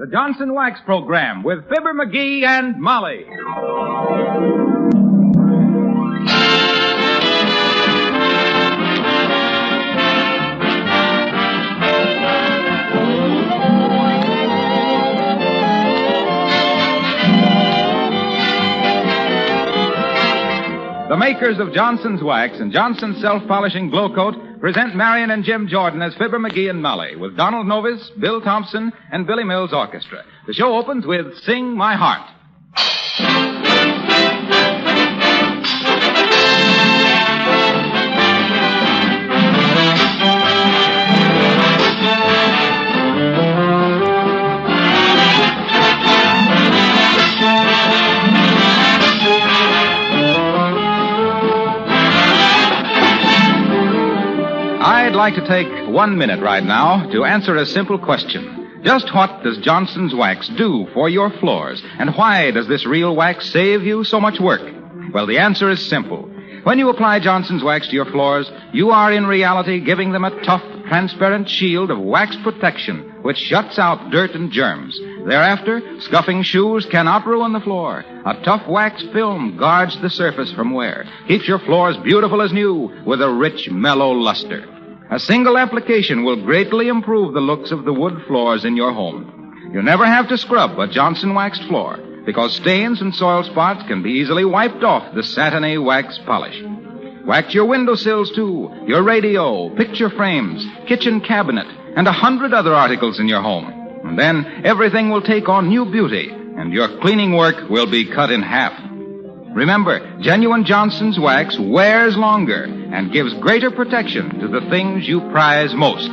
The Johnson Wax Program with Fibber McGee and Molly. The makers of Johnson's Wax and Johnson's Self-Polishing Glow Coat present Marion and Jim Jordan as Fibber McGee and Molly with Donald Novis, Bill Thompson, and Billy Mills Orchestra. The show opens with Sing My Heart. I'd like to take 1 minute right now to answer a simple question. Just what does Johnson's Wax do for your floors? And why does this real wax save you so much work? Well, the answer is simple. When you apply Johnson's Wax to your floors, you are in reality giving them a tough, transparent shield of wax protection, which shuts out dirt and germs. Thereafter, scuffing shoes cannot ruin the floor. A tough wax film guards the surface from wear, keeps your floors beautiful as new with a rich, mellow luster. A single application will greatly improve the looks of the wood floors in your home. You never have to scrub a Johnson waxed floor, because stains and soil spots can be easily wiped off the satiny wax polish. Wax your windowsills, too, your radio, picture frames, kitchen cabinet, and 100 other articles in your home. And then everything will take on new beauty, and your cleaning work will be cut in half. Remember, genuine Johnson's Wax wears longer and gives greater protection to the things you prize most.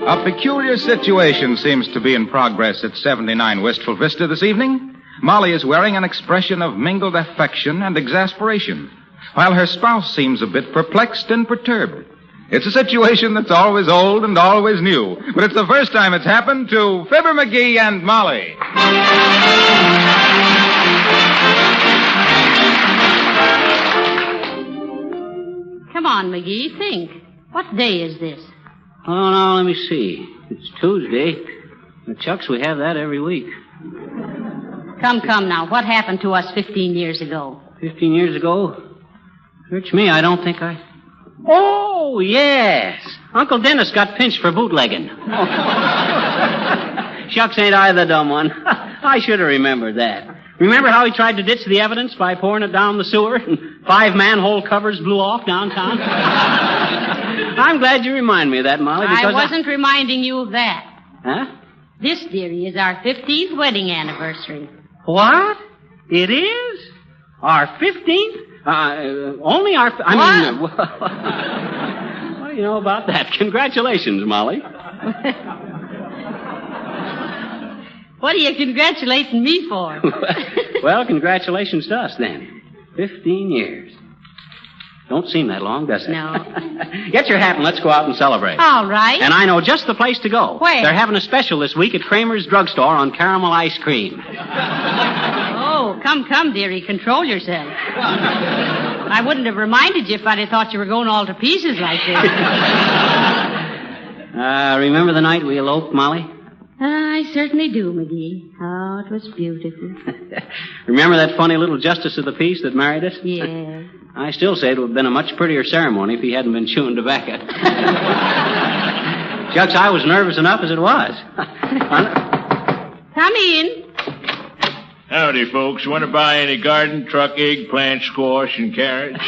A peculiar situation seems to be in progress at 79 Wistful Vista this evening. Molly is wearing an expression of mingled affection and exasperation, while her spouse seems a bit perplexed and perturbed. It's a situation that's always old and always new, but it's the first time it's happened to Fibber McGee and Molly. Come on, McGee, think. What day is this? Oh, now, let me see. It's Tuesday. The Chucks, we have that every week. Come now. What happened to us 15 years ago? 15 years ago? Search me, I don't think I... Oh, yes. Uncle Dennis got pinched for bootlegging. Shucks, ain't I the dumb one? I should have remembered that. Remember how he tried to ditch the evidence by pouring it down the sewer and 5 manhole covers blew off downtown? I'm glad you remind me of that, Molly, because I wasn't reminding you of that. Huh? This, dearie, is our 15th wedding anniversary. What? It is? Our 15th? Only our... What do you know about that? Congratulations, Molly. What are you congratulating me for? Well, congratulations to us, then. 15 years. Don't seem that long, does it? No. Get your hat and let's go out and celebrate. All right. And I know just the place to go. Where? They're having a special this week at Kramer's Drugstore on caramel ice cream. Oh, come, dearie. Control yourself. I wouldn't have reminded you if I'd have thought you were going all to pieces like this. Remember the night we eloped, Molly? I certainly do, McGee. Oh, it was beautiful. Remember that funny little justice of the peace that married us? Yeah. I still say it would have been a much prettier ceremony if he hadn't been chewing tobacco. Shucks, I was nervous enough as it was. Come in. Howdy, folks. Want to buy any garden, truck, eggplant, squash, and carrots?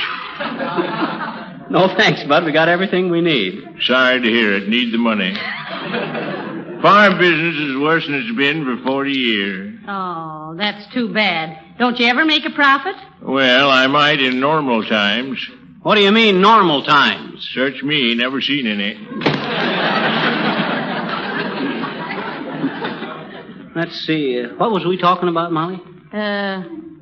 No thanks, Bud. We got everything we need. Sorry to hear it. Need the money. Farm business is worse than it's been for 40 years. Oh, that's too bad. Don't you ever make a profit? Well, I might in normal times. What do you mean, normal times? Search me, never seen any. Let's see. What was we talking about, Molly?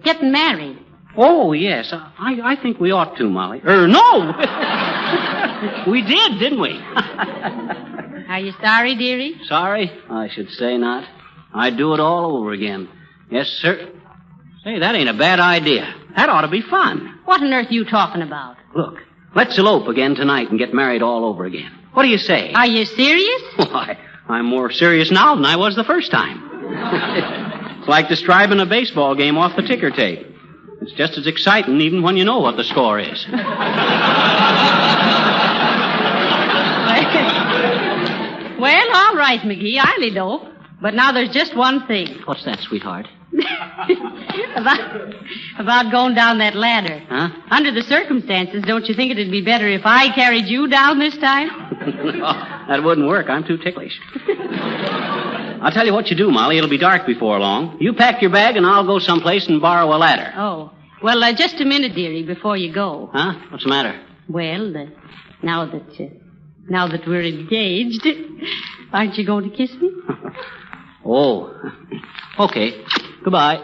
Getting married. Oh, yes. I think we ought to, Molly. No! We did, didn't we? Are you sorry, dearie? Sorry? I should say not. I'd do it all over again. Yes, sir. Say, that ain't a bad idea. That ought to be fun. What on earth are you talking about? Look, let's elope again tonight and get married all over again. What do you say? Are you serious? Why, I'm more serious now than I was the first time. It's like describing a baseball game off the ticker tape. It's just as exciting even when you know what the score is. Well, all right, McGee, I'll elope. But now there's just one thing. What's that, sweetheart? about going down that ladder. Huh? Under the circumstances, don't you think it'd be better if I carried you down this time? No, that wouldn't work. I'm too ticklish. I'll tell you what you do, Molly. It'll be dark before long. You pack your bag, and I'll go someplace and borrow a ladder. Oh. Well, just a minute, dearie, before you go. Huh? What's the matter? Well, now that we're engaged, aren't you going to kiss me? Oh. Okay. Goodbye.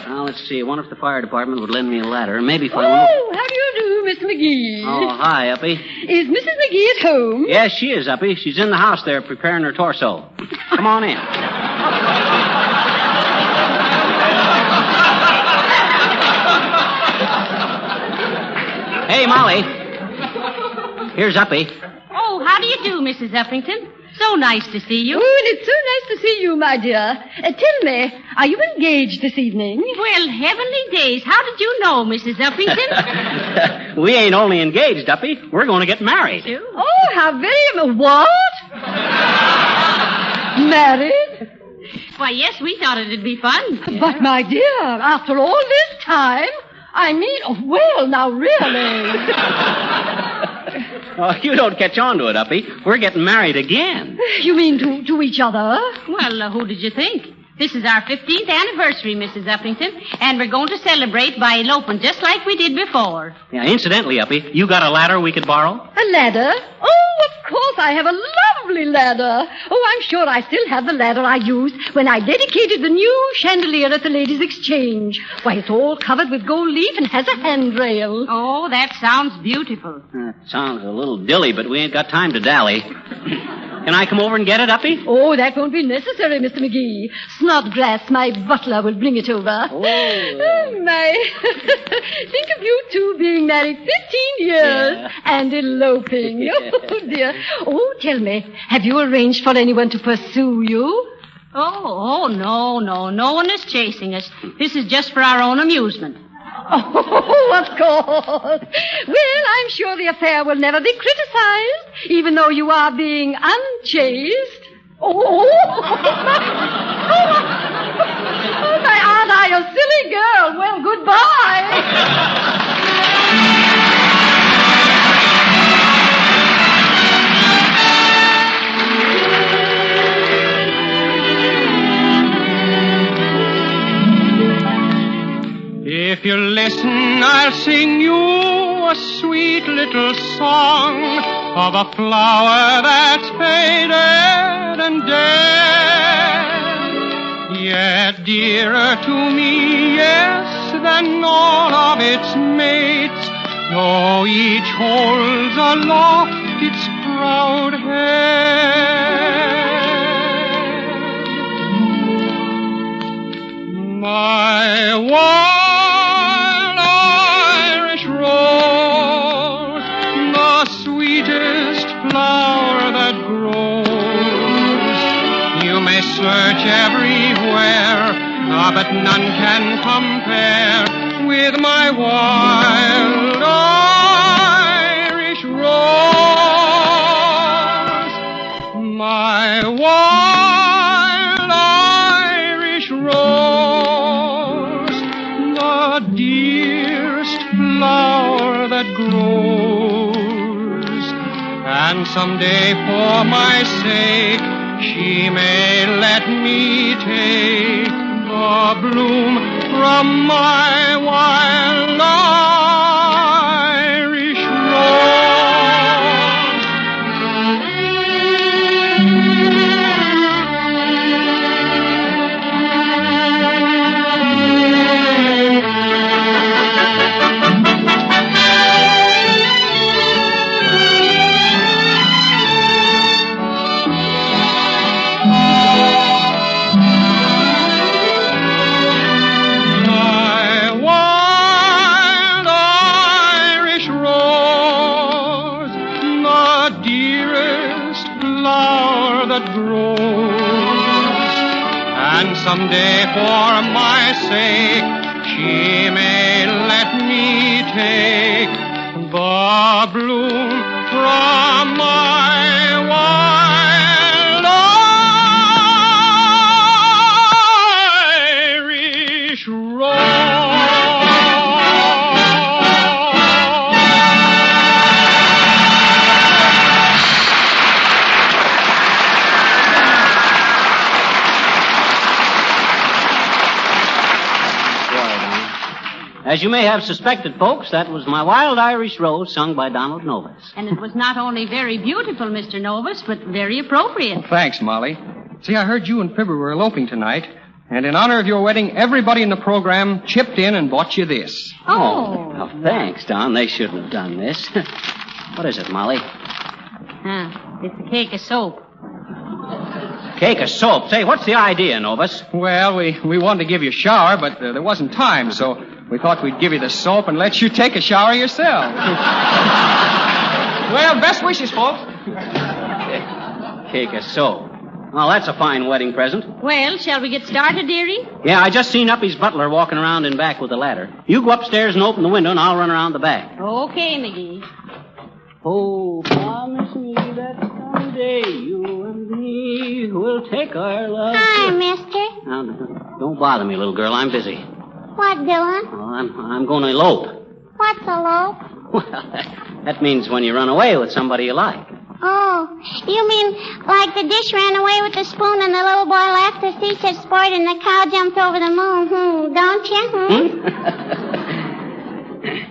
Now, let's see. I wonder if the fire department would lend me a ladder. Maybe if I want... Oh, how do you do, Mr. McGee? Oh, hi, Uppy. Is Mrs. McGee at home? Yes, she is, Uppy. She's in the house there preparing her torso. Come on in. Hey, Molly. Here's Uppy. Oh, how do you do, Mrs. Uppington? So nice to see you. Oh, and it's so nice to see you, my dear. Tell me, are you engaged this evening? Well, heavenly days. How did you know, Mrs. Uppington? We ain't only engaged, Uppy. We're going to get married. Oh, how very... What? Married? Why, yes, we thought it'd be fun. But, my dear, after all this time... I mean, well, now, really. Oh, you don't catch on to it, Uppy. We're getting married again. You mean to each other? Well, who did you think? This is our 15th anniversary, Mrs. Uppington, and we're going to celebrate by eloping just like we did before. Yeah, incidentally, Uppy, you got a ladder we could borrow? A ladder? Oh, of course, I have a lovely ladder. Oh, I'm sure I still have the ladder I used when I dedicated the new chandelier at the Ladies' Exchange. Why, it's all covered with gold leaf and has a handrail. Oh, that sounds beautiful. Sounds a little dilly, but we ain't got time to dally. Can I come over and get it, Uppy? Oh, that won't be necessary, Mr. McGee. Snodgrass, my butler, will bring it over. Oh. Oh, my. Think of you two being married 15 years and eloping. Yeah. Oh, dear. Oh, tell me, have you arranged for anyone to pursue you? Oh, no. No one is chasing us. This is just for our own amusement. Oh, of course. Well, I'm sure the affair will never be criticized, even though you are being unchaste. Oh, my Aunt, I, a silly girl. Well, goodbye. If you listen, I'll sing you a sweet little song of a flower that's faded and dead, yet dearer to me, yes, than all of its mates, though each holds aloft its proud head. My wild Irish rose, the sweetest flower that grows. You may search everywhere, but none can compare with my wild Irish rose. My wild Irish rose, the dearest flower that grows, and someday for my sake she may let me take the a bloom from my wild Irish someday for my sake she may let me take the bloom from my wild Irish rose. As you may have suspected, folks, that was My Wild Irish Rose, sung by Donald Novus. And it was not only very beautiful, Mr. Novus, but very appropriate. Well, thanks, Molly. See, I heard you and Fibber were eloping tonight, and in honor of your wedding, everybody in the program chipped in and bought you this. Oh. Well, thanks, Don. They shouldn't have done this. What is it, Molly? It's a cake of soap. Cake of soap. Say, what's the idea, Novus? Well, we wanted to give you a shower, but there wasn't time, so we thought we'd give you the soap and let you take a shower yourself. Well, best wishes, folks. Cake of soap. Well, that's a fine wedding present. Well, shall we get started, dearie? Yeah, I just seen Uppy's butler walking around in back with a ladder. You go upstairs and open the window, and I'll run around the back. Okay, McGee. Oh, promise me that someday you and me will take our love. Hi, mister. Now, don't bother me, little girl. I'm busy. What doing? Oh, I'm going to elope. What's a lope? Well, that means when you run away with somebody you like. Oh, you mean like the dish ran away with the spoon and the little boy left the sea said sport and the cow jumped over the moon, don't you?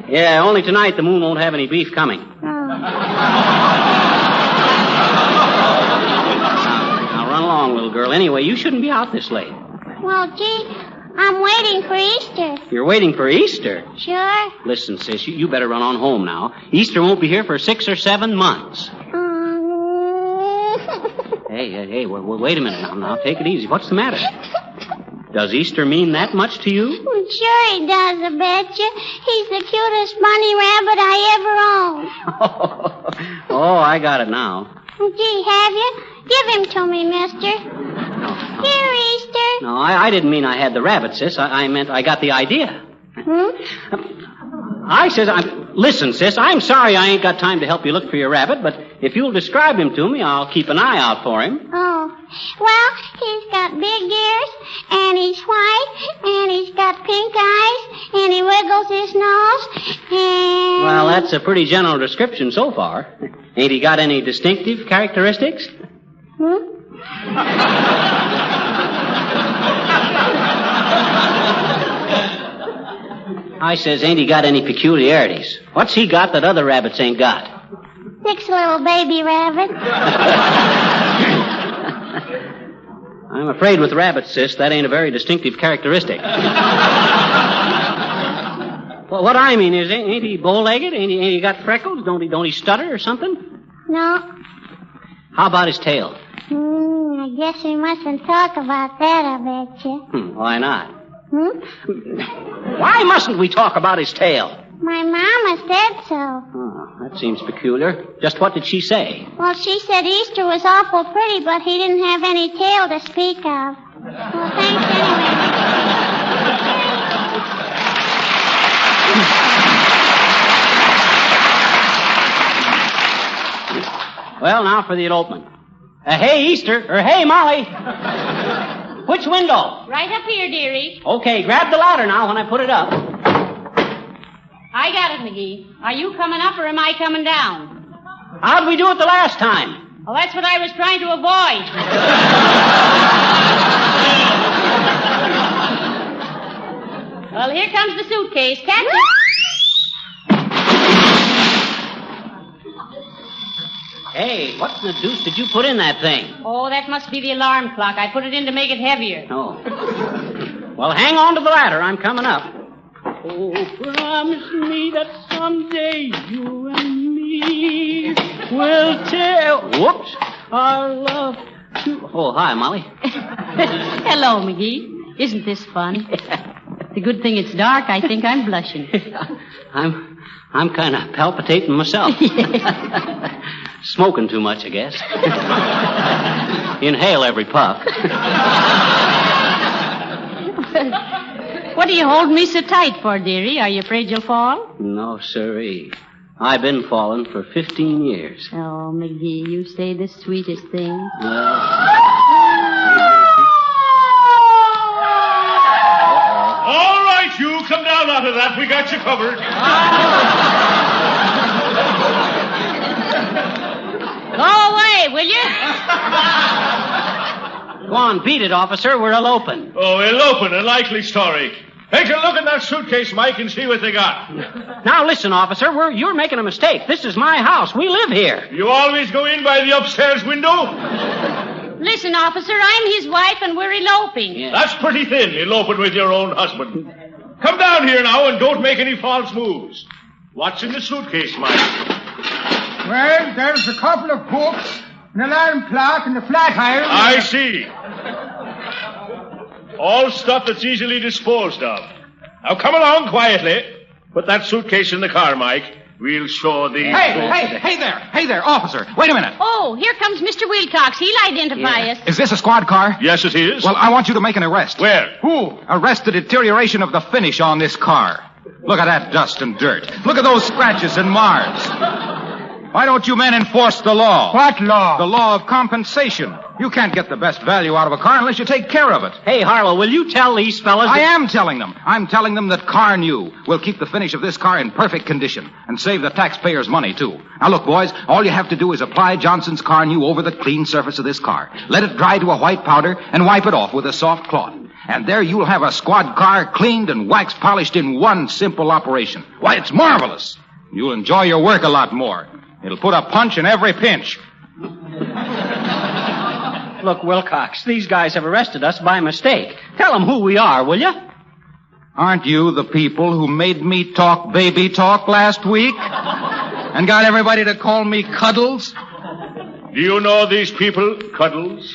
Yeah, only tonight the moon won't have any beef coming. Now run along, little girl. Anyway, you shouldn't be out this late. Well, gee, I'm waiting for Easter. You're waiting for Easter? Sure. Listen, sis, you better run on home now. Easter won't be here for 6 or 7 months. Hey, wait a minute now. Take it easy. What's the matter? Does Easter mean that much to you? Sure he does, I betcha. He's the cutest bunny rabbit I ever owned. Oh, I got it now. Gee, have you? Give him to me, mister. Here, Easter. No, I didn't mean I had the rabbit, sis. I meant I got the idea. Listen, sis, I'm sorry I ain't got time to help you look for your rabbit, but if you'll describe him to me, I'll keep an eye out for him. Oh, well, he's got big ears, and he's white, and he's got pink eyes, and he wiggles his nose, and... Well, that's a pretty general description so far. Ain't he got any distinctive characteristics? I says, ain't he got any peculiarities? What's he got that other rabbits ain't got? 6 little baby rabbits. I'm afraid with rabbits, sis, that ain't a very distinctive characteristic. Well, what I mean is, ain't he bow-legged? Ain't he got freckles? Don't he stutter or something? No. How about his tail? I guess we mustn't talk about that, I betcha. Why not? Why mustn't we talk about his tail? My mama said so. Oh, that seems peculiar. Just what did she say? Well, she said Easter was awful pretty, but he didn't have any tail to speak of. Well, thanks anyway. Well, now for the elopement. Hey, Easter, or hey, Molly. Which window? Right up here, dearie. Okay, grab the ladder now when I put it up. I got it, McGee. Are you coming up or am I coming down? How'd we do it the last time? Well, that's what I was trying to avoid. Well, here comes the suitcase. Catch it. Hey, what the deuce did you put in that thing? Oh, that must be the alarm clock. I put it in to make it heavier. Oh. Well, hang on to the ladder. I'm coming up. Oh, promise me that someday you and me will tell. Whoops. Our love to... Oh, hi, Molly. Hello, McGee. Isn't this fun? The good thing it's dark. I think I'm blushing. I'm kind of palpitating myself. Smoking too much, I guess. Inhale every puff. What are you holding me so tight for, dearie? Are you afraid you'll fall? No, sirree. I've been falling for 15 years. Oh, McGee, you say the sweetest thing. All right, you come down out of that. We got you covered. Go away, will you? Go on, beat it, officer. We're eloping. Oh, eloping, a likely story. Take a look in that suitcase, Mike, and see what they got. Now, listen, officer. You're making a mistake. This is my house. We live here. You always go in by the upstairs window? Listen, officer, I'm his wife, and we're eloping. Yeah. That's pretty thin, eloping with your own husband. Come down here now and don't make any false moves. What's in the suitcase, Mike? Well, there's a couple of books, an alarm clock, and a flat iron. I see. All stuff that's easily disposed of. Now come along quietly. Put that suitcase in the car, Mike. We'll show the... Hey there, officer. Wait a minute. Oh, here comes Mr. Wilcox. He'll identify us. Is this a squad car? Yes, it is. Well, I want you to make an arrest. Where? Who? Arrest the deterioration of the finish on this car. Look at that dust and dirt. Look at those scratches and mars. Why don't you men enforce the law? What law? The law of compensation. You can't get the best value out of a car unless you take care of it. Hey, Harlow, will you tell these fellas... I am telling them. I'm telling them that Car New will keep the finish of this car in perfect condition and save the taxpayers money, too. Now, look, boys, all you have to do is apply Johnson's Car New over the clean surface of this car. Let it dry to a white powder and wipe it off with a soft cloth. And there you'll have a squad car cleaned and wax polished in one simple operation. Why, it's marvelous. You'll enjoy your work a lot more. It'll put a punch in every pinch. Look, Wilcox, these guys have arrested us by mistake. Tell them who we are, will you? Aren't you the people who made me talk baby talk last week? And got everybody to call me Cuddles? Do you know these people, Cuddles?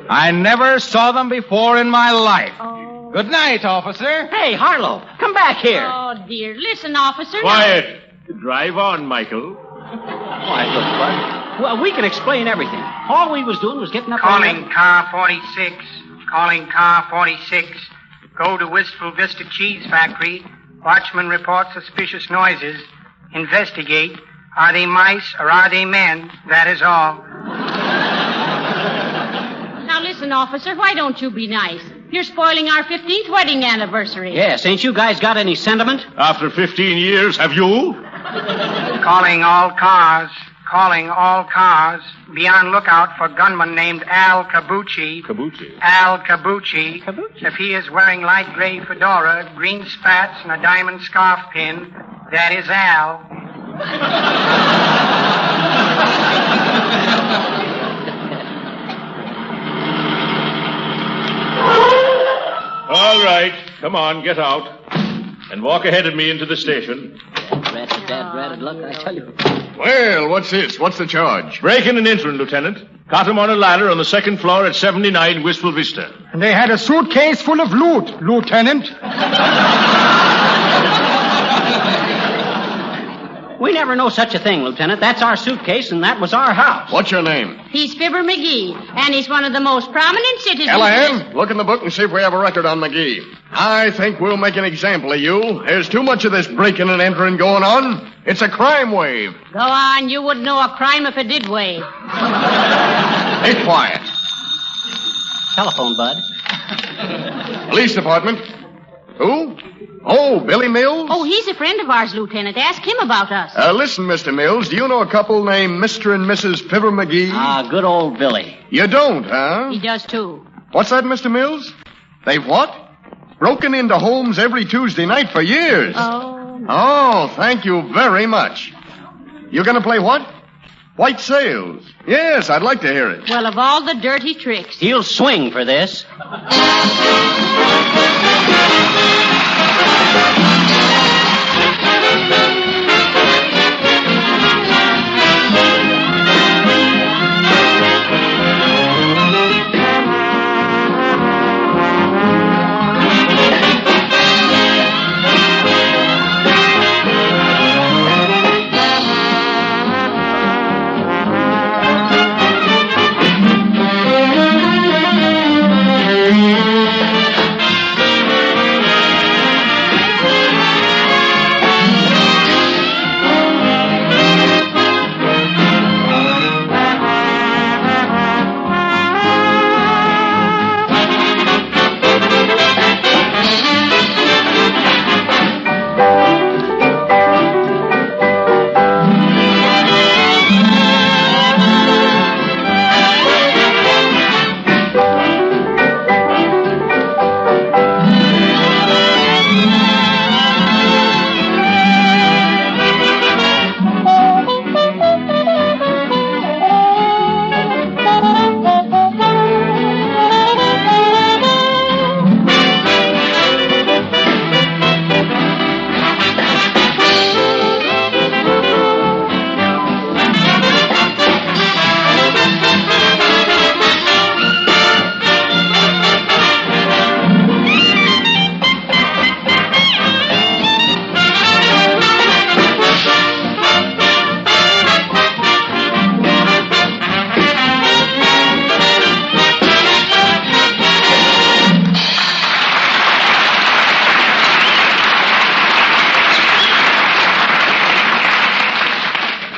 I never saw them before in my life. Oh. Good night, officer. Hey, Harlow, come back here. Oh, dear. Listen, officer. Quiet. Drive on, Michael. Why, look, Bud. Well, we can explain everything. All we was doing was getting up... Calling car 46. Calling car 46. Go to Wistful Vista Cheese Factory. Watchman report suspicious noises. Investigate. Are they mice or are they men? That is all. Now, listen, officer, why don't you be nice? You're spoiling our 15th wedding anniversary. Yes, ain't you guys got any sentiment? After 15 years, have you? Calling all cars. Calling all cars. Be on lookout for gunman named Al Cabucci. Cabucci? Al Cabucci. If he is wearing light gray fedora, green spats, and a diamond scarf pin, that is Al. All right. Come on, get out. And walk ahead of me into the station. Ratted luck, I tell you. Well, what's this? What's the charge? Breaking and entering, Lieutenant. Caught him on a ladder on the second floor at 79 Wistful Vista. And they had a suitcase full of loot, Lieutenant. We never know such a thing, Lieutenant. That's our suitcase, and that was our house. What's your name? He's Fibber McGee, and he's one of the most prominent citizens... Callahan, look in the book and see if we have a record on McGee. I think we'll make an example of you. There's too much of this breaking and entering going on. It's a crime wave. Go on, you wouldn't know a crime if it did wave. Be quiet. Telephone, Bud. Police department. Who? Oh, Billy Mills? Oh, he's a friend of ours, Lieutenant. Ask him about us. Listen, Mr. Mills, do you know a couple named Mr. and Mrs. Fibber McGee? Ah, good old Billy. You don't, huh? He does, too. What's that, Mr. Mills? They've what? Broken into homes every Tuesday night for years. Oh, thank you very much. You going to play what? White Sails. Yes, I'd like to hear it. Well, of all the dirty tricks. He'll swing for this.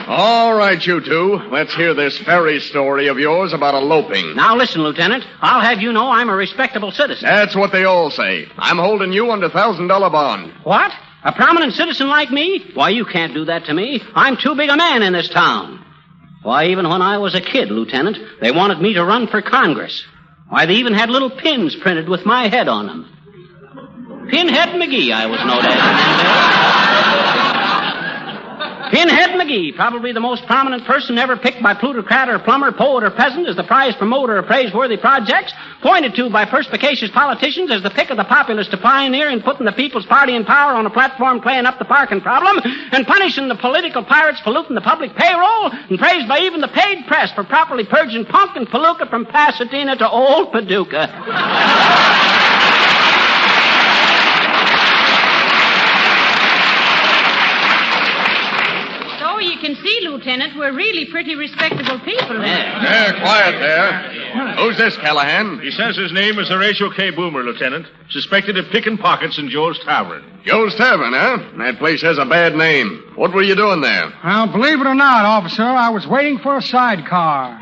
All right, you two. Let's hear this fairy story of yours about eloping. Now listen, Lieutenant. I'll have you know I'm a respectable citizen. That's what they all say. I'm holding you under $1,000 bond. What? A prominent citizen like me? Why, you can't do that to me. I'm too big a man in this town. Why, even when I was a kid, Lieutenant, they wanted me to run for Congress. Why, they even had little pins printed with my head on them. Pinhead McGee, I was known as. Pinhead McGee, probably the most prominent person ever picked by plutocrat or plumber, poet or peasant as the prize promoter of praiseworthy projects, pointed to by perspicacious politicians as the pick of the populace to pioneer in putting the People's Party in power on a platform playing up the parking problem, and punishing the political pirates polluting the public payroll, and praised by even the paid press for properly purging punk and palooka from Pasadena to old Paducah. You can see, Lieutenant, we're really pretty respectable people there. Yeah, quiet there. Who's this, Callahan? He says his name is Horatio K. Boomer, Lieutenant. Suspected of picking pockets in Joe's Tavern. Joe's Tavern, huh? That place has a bad name. What were you doing there? Well, believe it or not, officer, I was waiting for a sidecar.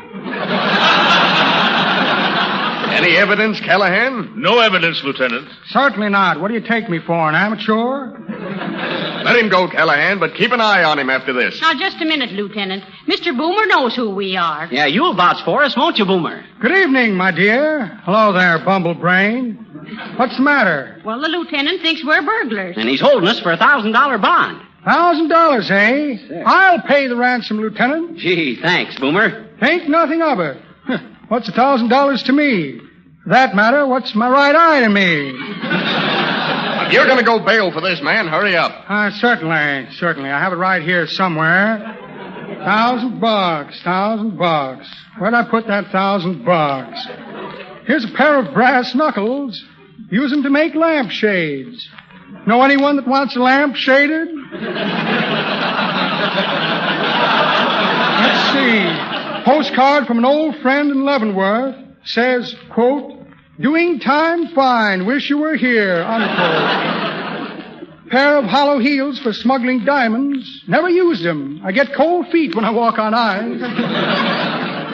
Any evidence, Callahan? No evidence, Lieutenant. Certainly not. What do you take me for, an amateur? Let him go, Callahan, but keep an eye on him after this. Now, just a minute, Lieutenant. Mr. Boomer knows who we are. Yeah, you'll vouch for us, won't you, Boomer? Good evening, my dear. Hello there, Bumblebrain. What's the matter? Well, the lieutenant thinks we're burglars. And he's holding us for a $1,000 bond. $1,000, eh? I'll pay the ransom, Lieutenant. Gee, thanks, Boomer. Think nothing of it. What's $1,000 to me? For that matter, what's my right eye to me? If you're going to go bail for this, man, hurry up. Certainly. I have it right here somewhere. $1,000. Where'd I put that $1,000? Here's a pair of brass knuckles. Use them to make lampshades. Know anyone that wants a lamp shaded? Let's see. Postcard from an old friend in Leavenworth says, quote, "Doing time fine. Wish you were here," unquote. Pair of hollow heels for smuggling diamonds. Never used them. I get cold feet when I walk on ice.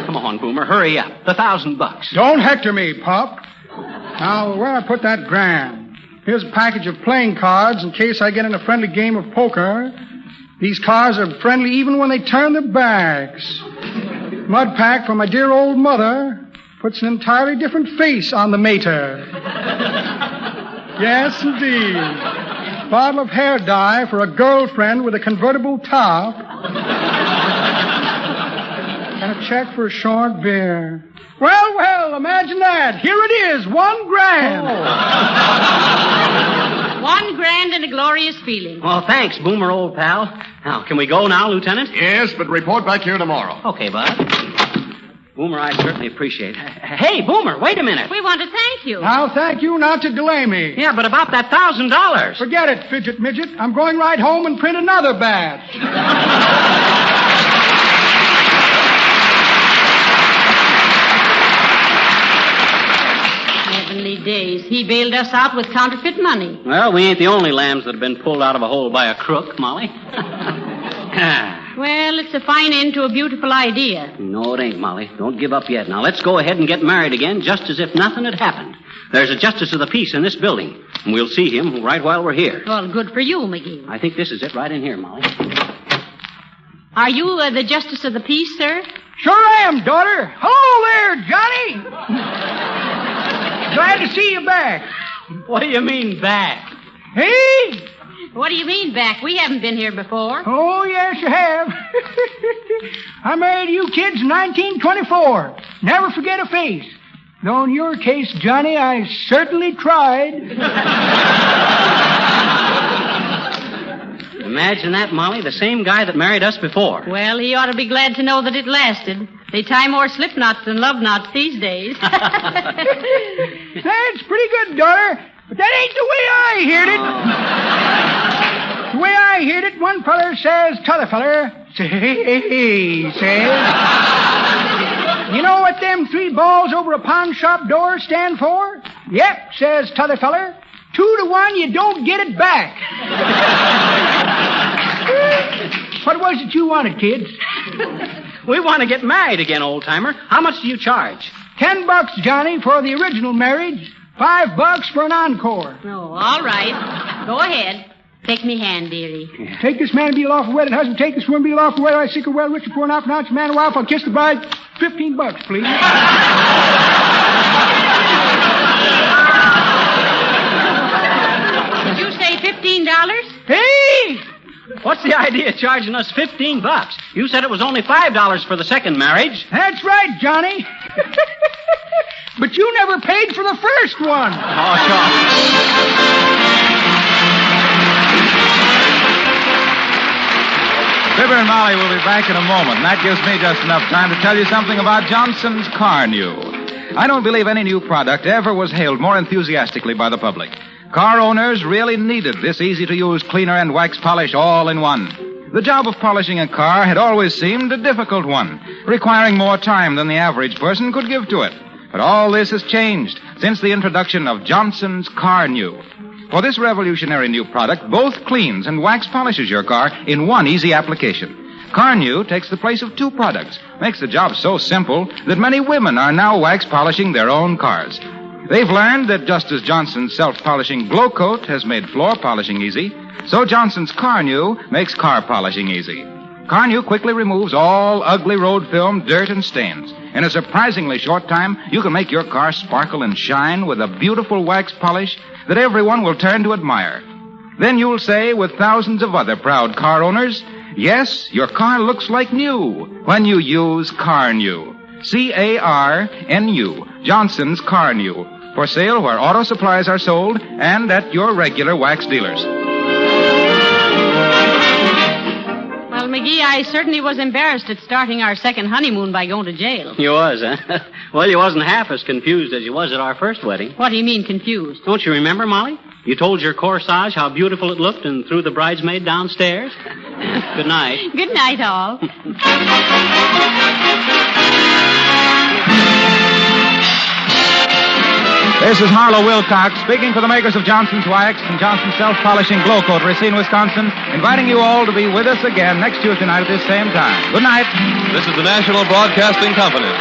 Come on, Boomer, hurry up. The $1,000. Don't hector me, Pop. Now, where I put that grand? Here's a package of playing cards in case I get in a friendly game of poker. These cards are friendly even when they turn their backs. Mud pack for my dear old mother puts an entirely different face on the mater. Yes, indeed. Bottle of hair dye for a girlfriend with a convertible top. And a check for a short beer. Well, imagine that. Here it is, $1,000. $1,000 and a glorious feeling. Well, thanks, Boomer, old pal. Now, can we go now, Lieutenant? Yes, but report back here tomorrow. Okay, Bud. Boomer, I certainly appreciate it. Hey, Boomer, wait a minute. We want to thank you. I'll thank you not to delay me. Yeah, but about that $1,000. Forget it, Fidget Midget. I'm going right home and print another batch. Heavenly days. He bailed us out with counterfeit money. Well, we ain't the only lambs that have been pulled out of a hole by a crook, Molly. Well, it's a fine end to a beautiful idea. No, it ain't, Molly. Don't give up yet. Now, let's go ahead and get married again, just as if nothing had happened. There's a justice of the peace in this building, and we'll see him right while we're here. Well, good for you, McGee. I think this is it right in here, Molly. Are you the justice of the peace, sir? Sure am, daughter. Hello there, Johnny. Glad to see you back. What do you mean, back? Hey? What do you mean back? We haven't been here before. Oh, yes, you have. I married you kids in 1924. Never forget a face. Though in your case, Johnny, I certainly tried. Imagine that, Molly, the same guy that married us before. Well, he ought to be glad to know that it lasted. They tie more slip knots than love knots these days. That's pretty good, daughter. But that ain't the way I heard it. The way I heard it, one feller says, t'other feller, says, you know what them 3 balls over a pawn shop door stand for? Yep, says t'other feller. 2 to 1, you don't get it back. What was it you wanted, kids? We want to get married again, old-timer. How much do you charge? $10, Johnny, for the original marriage. $5 for an encore. Oh, all right. Go ahead. Take me hand, dearie. Yeah. Take this man and be a lawful wedded husband. Take this woman be a lawful wedded. I sick or well, rich or poor, not pronounce man or wife. I'll kiss the bride. $15, please. Did you say $15? Hey! What's the idea of charging us $15? You said it was only $5 for the second marriage. That's right, Johnny. But you never paid for the first one. Oh, sure. Fibber and Molly will be back in a moment, and that gives me just enough time to tell you something about Johnson's Car New. I don't believe any new product ever was hailed more enthusiastically by the public. Car owners really needed this easy-to-use cleaner and wax polish all in one. The job of polishing a car had always seemed a difficult one, requiring more time than the average person could give to it. But all this has changed since the introduction of Johnson's Car New. For this revolutionary new product both cleans and wax polishes your car in one easy application. Car New takes the place of 2 products, makes the job so simple that many women are now wax polishing their own cars. They've learned that just as Johnson's self-polishing Glow Coat has made floor polishing easy, so Johnson's Car New makes car polishing easy. Car New quickly removes all ugly road film, dirt, and stains. In a surprisingly short time, you can make your car sparkle and shine with a beautiful wax polish that everyone will turn to admire. Then you'll say, with thousands of other proud car owners, yes, your car looks like new when you use Car New. C-A-R-N-U, Johnson's Car New. For sale where auto supplies are sold and at your regular wax dealers. Well, McGee, I certainly was embarrassed at starting our second honeymoon by going to jail. You was, huh? Well, you wasn't half as confused as you was at our first wedding. What do you mean, confused? Don't you remember, Molly? You told your corsage how beautiful it looked and threw the bridesmaid downstairs. Good night. Good night, all. This is Harlow Wilcox speaking for the makers of Johnson's Wax and Johnson's Self-Polishing Glow Coat, Racine, Wisconsin, inviting you all to be with us again next Tuesday night at this same time. Good night. This is the National Broadcasting Company.